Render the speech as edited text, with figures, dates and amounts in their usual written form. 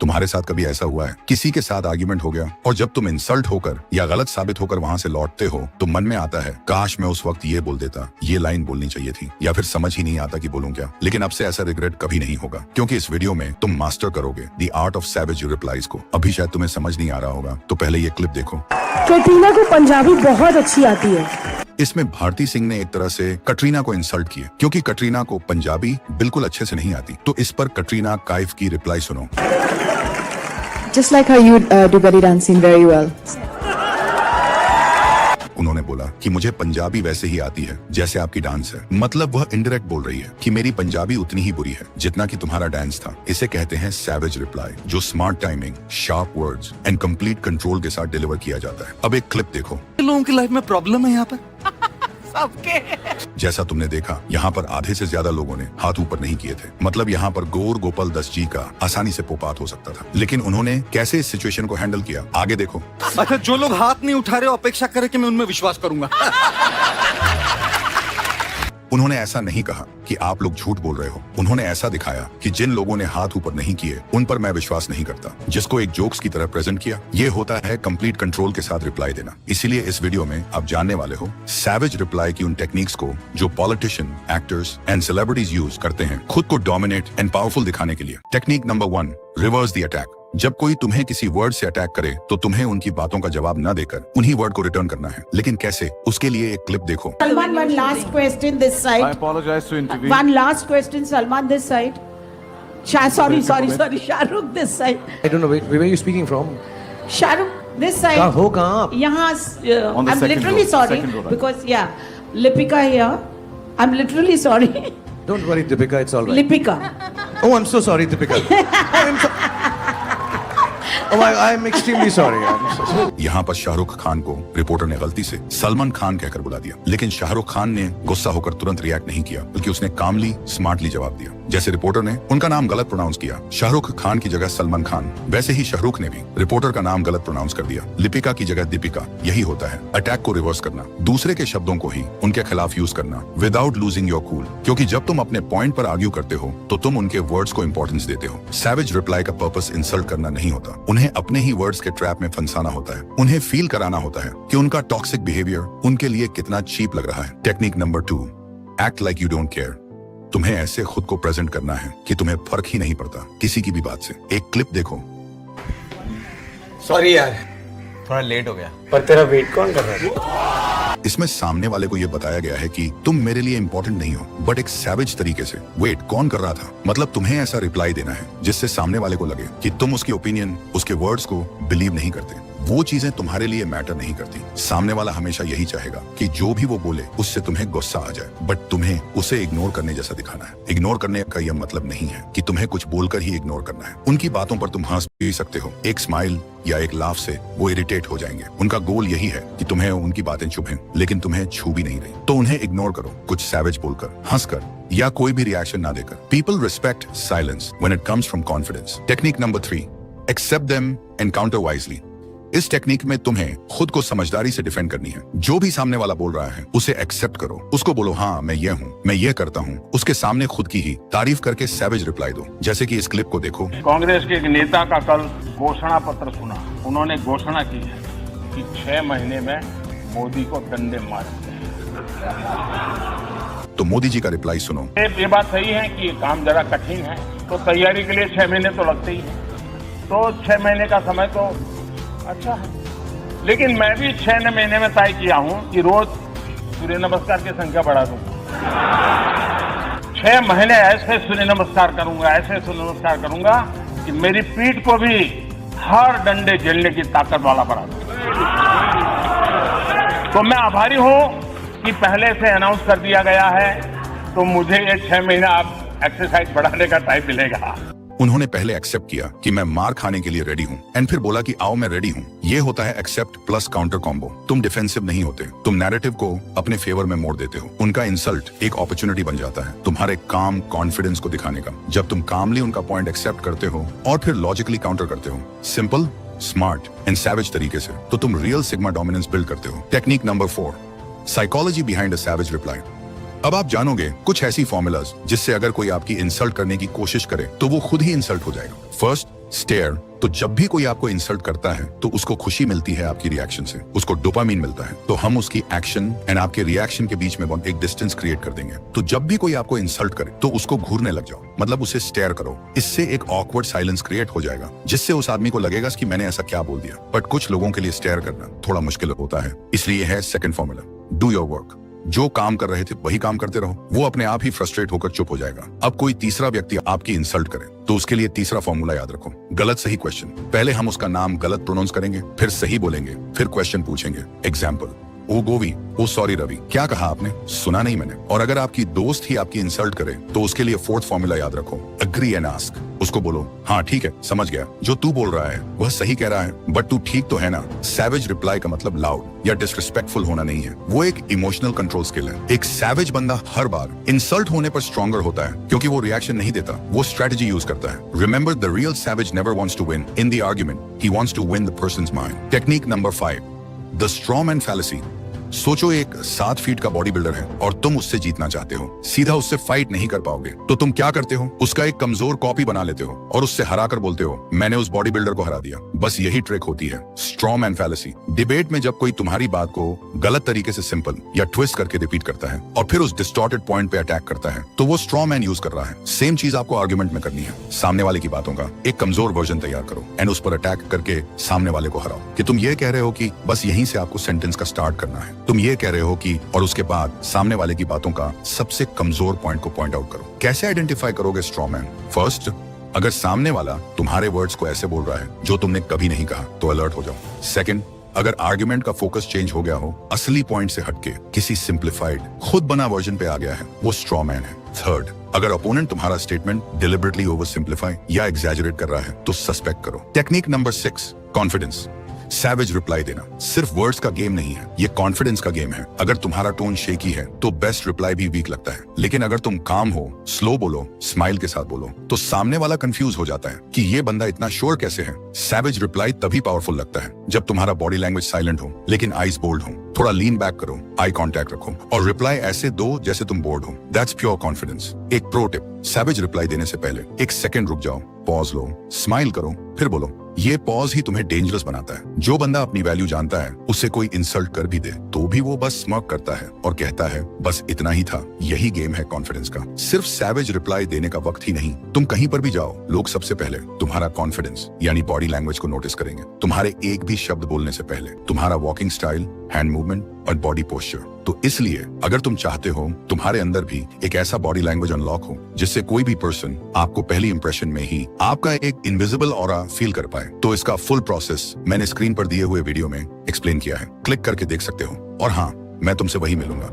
तुम्हारे साथ कभी ऐसा हुआ है किसी के साथ आर्ग्यूमेंट हो गया और जब तुम इंसल्ट होकर या गलत साबित होकर वहां से लौटते हो तो मन में आता है काश मैं उस वक्त ये बोल देता, ये लाइन बोलनी चाहिए थी, या फिर समझ ही नहीं आता कि बोलूं क्या। लेकिन अब से ऐसा रिग्रेट कभी नहीं होगा क्योंकि इस वीडियो में तुम मास्टर करोगे the art of savage replies को। अभी शायद तुम्हें समझ नहीं आ रहा होगा तो पहले ये क्लिप देखो। कैटरीना को पंजाबी बहुत अच्छी आती है। इसमें भारती सिंह ने एक तरह से कटरीना को इंसल्ट किया क्योंकि कटरीना को पंजाबी बिल्कुल अच्छे से नहीं आती। तो इस पर कटरीना काइफ की रिप्लाई सुनो। Just like how you do belly dancing very well. उन्होंने बोला कि मुझे पंजाबी वैसे ही आती है जैसे आपकी डांस है। मतलब वह इनडायरेक्ट बोल रही है कि मेरी पंजाबी उतनी ही बुरी है जितना कि तुम्हारा डांस था। इसे कहते हैं सैवेज रिप्लाई, जो smart timing, sharp words and complete control के साथ डिलीवर किया जाता है। अब एक क्लिप देखो। लोगों की लाइफ में प्रॉब्लम है यहाँ पर सबके। जैसा तुमने देखा यहाँ पर आधे से ज्यादा लोगों ने हाथ ऊपर नहीं किए थे। मतलब यहाँ पर गौर गोपाल दस जी का आसानी से पोपात हो सकता था, लेकिन उन्होंने कैसे इस सिचुएशन को हैंडल किया आगे देखो। अच्छा, जो लोग हाथ नहीं उठा रहे अपेक्षा करे कि मैं उनमें विश्वास करूंगा। उन्होंने ऐसा नहीं कहा कि आप लोग झूठ बोल रहे हो। उन्होंने ऐसा दिखाया कि जिन लोगों ने हाथ ऊपर नहीं किए उन पर मैं विश्वास नहीं करता, जिसको एक जोक्स की तरह प्रेजेंट किया। ये होता है कंप्लीट कंट्रोल के साथ रिप्लाई देना। इसीलिए इस वीडियो में आप जानने वाले हो सैवेज रिप्लाई की उन टेक्निक्स को जो politician, actors and celebrities use करते हैं खुद को डोमिनेट एंड पावरफुल दिखाने के लिए। Technique number 1, reverse the attack. जब कोई तुम्हें किसी वर्ड से अटैक करे तो तुम्हें उनकी बातों का जवाब न देकर उन्हीं वर्ड को रिटर्न करना है। लेकिन कैसे, उसके लिए एक क्लिप देखो। Salman, one last question this side. I apologize to intervene. One last question, Salman, this side. Sorry, Shahrukh, this side. I don't know, where are you speaking from? Shahrukh, this side. कहाँ आप? यहाँ, On the I'm second literally row, sorry second row, right. because Lipika here. I'm literally sorry. Don't worry, Deepika, it's all right. Lipika. Oh, I'm so sorry, Deepika. Oh, I'm extremely sorry. I'm so sorry. यहाँ पर शाहरुख खान को reporter ने गलती से सलमान खान कहकर बुला दिया, लेकिन शाहरुख खान ने गुस्सा होकर तुरंत रिएक्ट नहीं किया, बल्कि उसने कामली, स्मार्टली जवाब दिया। जैसे रिपोर्टर ने उनका नाम गलत प्रोनाउंस किया, शाहरुख खान की जगह सलमान खान, वैसे ही शाहरुख ने भी रिपोर्टर का नाम गलत प्रोनाउंस कर दिया, लिपिका की जगह दीपिका। यही होता है अटैक को रिवर्स करना, दूसरे के शब्दों को ही उनके खिलाफ यूज करना विदाउट लूजिंग योर कूल। क्योंकि जब तुम अपने पॉइंट पर आर्ग्यू करते हो तो तुम उनके वर्ड्स को इंपॉर्टेंस देते हो। सैवेज रिप्लाई का पर्पस इंसल्ट करना नहीं होता, उन्हें अपने ही वर्ड्स के ट्रैप में फंसाना होता है। उन्हें फील कराना होता है कि उनका टॉक्सिक बिहेवियर उनके लिए कितना चीप लग रहा है। Technique number 2, act like you don't care. तुम्हें ऐसे खुद को प्रेजेंट करना है कि तुम्हें फर्क ही नहीं पड़ता किसी की भी बात से। एक क्लिप देखो। सॉरी यार, थोड़ा लेट हो गया। पर तेरा वेट कौन कर रहा है? इसमें सामने वाले को यह बताया गया है कि तुम मेरे लिए इंपॉर्टेंट नहीं हो, बट एक सैवेज तरीके से। वेट, कौन कर रहा था? मतलब तुम्हें ऐसा रिप्लाई देना है जिससे सामने वाले को लगे कि तुम उसकी ओपिनियन, उसके वर्ड्स को बिलीव नहीं करते। वो चीजें तुम्हारे लिए मैटर नहीं करती। सामने वाला हमेशा यही चाहेगा कि जो भी वो बोले उससे तुम्हें गुस्सा आ जाए, बट तुम्हें उसे इग्नोर करने जैसा दिखाना है। इग्नोर करने का यह मतलब नहीं है कि तुम्हें कुछ बोलकर ही इग्नोर करना है। उनकी बातों पर तुम हंस भी सकते हो, एक स्माइल या एक लाफ से वो इरिटेट हो जाएंगे। उनका गोल यही है कि तुम्हें उनकी बातें चुभें, लेकिन तुम्हें छू भी नहीं रही। तो उन्हें इग्नोर करो, कुछ सैवेज बोलकर, हंसकर या कोई भी रिएक्शन ना देकर। People respect silence when it comes from confidence. Technique number 3, accept them and counter wisely. इस टेक्निक में तुम्हें खुद को समझदारी से डिफेंड करनी है। जो भी सामने वाला बोल रहा है उसे एक्सेप्ट करो, उसको बोलो हाँ मैं ये हूँ, मैं ये करता हूँ। उसके सामने खुद की ही तारीफ करके सैवेज रिप्लाई दो। जैसे कि इस क्लिप को देखो। कांग्रेस के एक नेता का कल घोषणा पत्र सुना। उन्होंने घोषणा की है कि 6 महीने में मोदी को डंडे मारेंगे। तो मोदी जी का रिप्लाई सुनो। ये बात सही है कि काम जरा कठिन है, तो तैयारी के लिए 6 महीने तो लगते ही है। तो 6 महीने का समय तो अच्छा है, लेकिन मैं भी 6 महीने में तय किया हूं कि रोज सूर्य नमस्कार की संख्या बढ़ा दूंगा। 6 महीने ऐसे सूर्य नमस्कार करूंगा, ऐसे सूर्य नमस्कार करूंगा कि मेरी पीठ को भी हर डंडे झेलने की ताकत वाला बना दूंगा। तो मैं आभारी हूं कि पहले से अनाउंस कर दिया गया है, तो मुझे ये 6 महीना आप एक्सरसाइज बढ़ाने का टाइम मिलेगा। उन्होंने पहले एक्सेप्ट किया कि मैं मार खाने के लिए रेडी हूँ, एंड फिर बोला कि आओ मैं रेडी हूँ। ये होता है एक्सेप्ट प्लस काउंटर कॉम्बो। तुम डिफेंसिव नहीं होते, तुम नैरेटिव को अपने फेवर में मोड़ देते हो। उनका इंसल्ट एक अपॉर्चुनिटी बन जाता है तुम्हारे काम कॉन्फिडेंस को दिखाने का। जब तुम कामली उनका पॉइंट एक्सेप्ट करते हो और फिर लॉजिकली काउंटर करते हो, सिंपल, स्मार्ट एंड सैवेज तरीके से, तो तुम रियल सिग्मा डोमिनेंस बिल्ड करते हो। Technique number 4, psychology behind a savage reply. अब आप जानोगे कुछ ऐसी फॉर्मूलाज जिससे अगर कोई आपकी इंसल्ट करने की कोशिश करे तो वो खुद ही इंसल्ट हो जाएगा। First, stare. तो जब भी कोई आपको इंसल्ट करता है तो उसको खुशी मिलती है आपकी रिएक्शन से, उसको डोपामीन मिलता है। तो हम उसकी एक्शन एंड आपके रिएक्शन के बीच में एक डिस्टेंस क्रिएट कर देंगे। तो जब भी कोई आपको इंसल्ट करे तो उसको घूरने लग जाओ, मतलब उसे स्टेयर करो। इससे एक ऑकवर्ड साइलेंस क्रिएट हो जाएगा, जिससे उस आदमी को लगेगा कि मैंने ऐसा क्या बोल दिया। बट कुछ लोगों के लिए स्टेयर करना थोड़ा मुश्किल होता है, इसलिए है second formula, do your work. जो काम कर रहे थे वही काम करते रहो, वो अपने आप ही फ्रस्ट्रेट होकर चुप हो जाएगा। अब कोई तीसरा व्यक्ति आपकी इंसल्ट करे तो उसके लिए तीसरा फॉर्मूला याद रखो, गलत सही क्वेश्चन। पहले हम उसका नाम गलत प्रोनाउंस करेंगे, फिर सही बोलेंगे, फिर क्वेश्चन पूछेंगे। एग्जाम्पल, ओ गोवी, ओ सॉरी रवि, क्या कहा आपने? सुना नहीं मैंने। और अगर आपकी दोस्त ही आपकी इंसल्ट करे तो उसके लिए फोर्थ फॉर्मूला याद रखो, अग्री एंड आस्क। उसको बोलो, हाँ ठीक है, समझ गया, जो तू बोल रहा है वह सही कह रहा है, बट तू ठीक तो है ना। सैवेज रिप्लाई का मतलब लाउड या डिसरिस्पेक्टफुल होना नहीं है, वो एक इमोशनल कंट्रोल स्किल है। एक सैवेज बंदा हर बार इंसल्ट होने पर स्ट्रॉन्गर होता है, क्योंकि वो रिएक्शन नहीं देता, वो स्ट्रेटजी यूज करता है। Remember, the real savage never wants to win in the argument, he wants to win the person's mind. Technique number 5, the strawman fallacy. सोचो एक 7 फीट का बॉडी बिल्डर है और तुम उससे जीतना चाहते हो, सीधा उससे फाइट नहीं कर पाओगे, तो तुम क्या करते हो? उसका एक कमजोर कॉपी बना लेते हो और उससे हराकर बोलते हो, मैंने उस बॉडी बिल्डर को हरा दिया। बस यही ट्रिक होती है, स्ट्रॉ मैन फैलेसी। डिबेट में जब कोई तुम्हारी बात को गलत तरीके से सिंपल या ट्विस्ट करके रिपीट करता है और फिर उस डिस्टॉर्टेड पॉइंट पे अटैक करता है, तो वो स्ट्रॉ मैन यूज कर रहा है। सेम चीज आपको आर्गुमेंट में करनी है। सामने वाले की बातों का एक कमजोर वर्जन तैयार करो एंड उस पर अटैक करके सामने वाले को हराओ कि तुम ये कह रहे हो कि बस यहीं से आपको सेंटेंस का स्टार्ट करना है, तुम ये कह रहे हो कि, और उसके बाद सामने वाले की बातों का सबसे कमजोर पॉइंट को पॉइंट आउट करो। कैसे आइडेंटिफाई करोगे स्ट्रॉ मैन? फर्स्ट, अगर सामने वाला तुम्हारे वर्ड्स को ऐसे बोल रहा है जो तुमने कभी नहीं कहा तो अलर्ट हो जाओ। सेकंड, अगर आर्गुमेंट का फोकस चेंज हो गया हो, असली पॉइंट से हटके किसी सिंप्लीफाइड खुद बना वर्जन पे आ गया है, वो स्ट्रॉ मैन है। थर्ड, अगर अपोनेंट तुम्हारा स्टेटमेंट डिलिबरेटली ओवर सिंप्लीफाई या एग्जैजरेट कर रहा है तो सस्पेक्ट करो। Technique number 6, confidence. Savage reply देना सिर्फ वर्ड्स का गेम नहीं है, ये कॉन्फिडेंस का गेम है। अगर तुम्हारा टोन शेकी है तो बेस्ट रिप्लाई भी वीक लगता है, लेकिन अगर तुम काम हो, स्लो बोलो, स्माइल के साथ बोलो, तो सामने वाला कंफ्यूज हो जाता है कि ये बंदा इतना श्योर कैसे है। सैवेज रिप्लाई तभी पावरफुल लगता है जब तुम्हारा बॉडी लैंग्वेज साइलेंट हो लेकिन आईज बोल्ड हो। थोड़ा लीन बैक करो, आई कॉन्टैक्ट रखो और रिप्लाई ऐसे दो जैसे तुम बोर्ड हो। That's pure confidence. एक प्रो टिप, सैवेज रिप्लाई देने से पहले 1 सेकंड रुक जाओ, पॉज लो, स्माइल करो, फिर बोलो। ये पॉज ही तुम्हें डेंजरस बनाता है। जो बंदा अपनी वैल्यू जानता है, उससे कोई इंसल्ट कर भी दे तो भी वो बस स्मर्क करता है और कहता है बस इतना ही था। यही गेम है कॉन्फिडेंस का। सिर्फ सैवेज रिप्लाई देने का वक्त ही नहीं, तुम कहीं पर भी जाओ, लोग सबसे पहले तुम्हारा कॉन्फिडेंस यानी बॉडी लैंग्वेज को नोटिस करेंगे। तुम्हारे एक भी शब्द बोलने से पहले तुम्हारा वॉकिंग स्टाइल, हैंड मूवमेंट और बॉडी पोस्चर। तो इसलिए अगर तुम चाहते हो तुम्हारे अंदर भी एक ऐसा बॉडी लैंग्वेज अनलॉक हो जिससे कोई भी पर्सन आपको पहली इंप्रेशन में ही आपका एक इनविजिबल ऑरा फील कर पाए, तो इसका फुल प्रोसेस मैंने स्क्रीन पर दिए हुए वीडियो में एक्सप्लेन किया है, क्लिक करके देख सकते हो। और हाँ, मैं तुमसे वही मिलूंगा